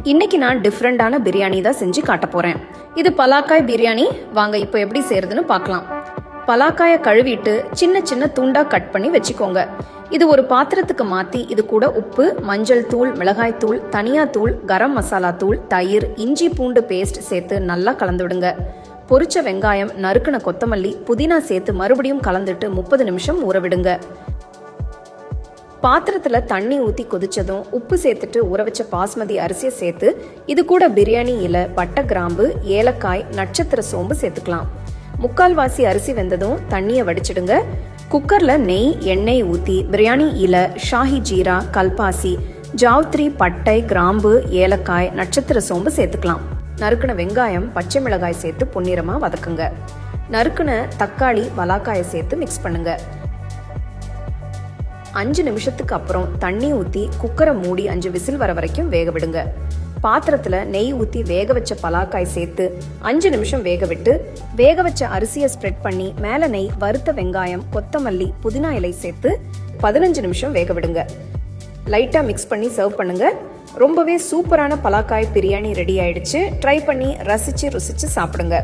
இன்னைக்கு நான் டிஃப்ரெண்டான பிரியாணி தான் செஞ்சு காட்ட போறேன். இது பலாக்காய் பிரியாணி. வாங்க இப்போ எப்படி செய்யறதுன்னு பார்க்கலாம். பலாக்காயை கழுவிட்டு சின்ன சின்ன துண்டா கட் பண்ணி வச்சுக்கோங்க. இது ஒரு பாத்திரத்துக்கு மாற்றி இது கூட உப்பு, மஞ்சள் தூள், மிளகாய் தூள், தனியா தூள், கரம் மசாலா தூள், தயிர், இஞ்சி பூண்டு பேஸ்ட் சேர்த்து நல்லா கலந்து விடுங்க. பொரிச்ச வெங்காயம், நறுக்குன கொத்தமல்லி, புதினா சேர்த்து மறுபடியும் கலந்துட்டு 30 நிமிஷம் ஊற விடுங்க. பாத்திரத்தில் தண்ணி ஊற்றி கொதிச்சதும் உப்பு சேர்த்துட்டு ஊற வச்ச பாஸ்மதி அரிசியை சேர்த்து இது கூட பிரியாணி இலை, பட்டை, கிராம்பு, ஏலக்காய், நட்சத்திர சோம்பு சேர்த்துக்கலாம். முக்கால்வாசி அரிசி வெந்ததும் தண்ணியை வடிச்சிடுங்க. குக்கரில் நெய், எண்ணெய் ஊற்றி பிரியாணி இலை, ஷாஹி ஜீரா, கல்பாசி, ஜாவ்த்ரி, பட்டை, கிராம்பு, ஏலக்காய், நட்சத்திர சோம்பு சேர்த்துக்கலாம். நறுக்குன வெங்காயம், பச்சை மிளகாய் சேர்த்து பொன்னிறமாக வதக்குங்க. நறுக்குன தக்காளி, பலாக்காயை சேர்த்து மிக்ஸ் பண்ணுங்க. 5 நிமிஷத்துக்கு அப்புறம் தண்ணி ஊற்றி குக்கரை மூடி 5 விசில் வர வரைக்கும் வேக விடுங்க. பாத்திரத்தில் நெய் ஊற்றி வேக வச்ச பலாக்காய் சேர்த்து 5 நிமிஷம் வேக விட்டு வேக வச்ச அரிசியை ஸ்ப்ரெட் பண்ணி மேலே நெய், வறுத்த வெங்காயம், கொத்தமல்லி, புதினா இலை சேர்த்து 15 நிமிஷம் வேக விடுங்க. லைட்டாக மிக்ஸ் பண்ணி சர்வ் பண்ணுங்க. ரொம்பவே சூப்பரான பலாக்காய் பிரியாணி ரெடி ஆயிடுச்சு. ட்ரை பண்ணி ரசிச்சு ருசிச்சு சாப்பிடுங்க.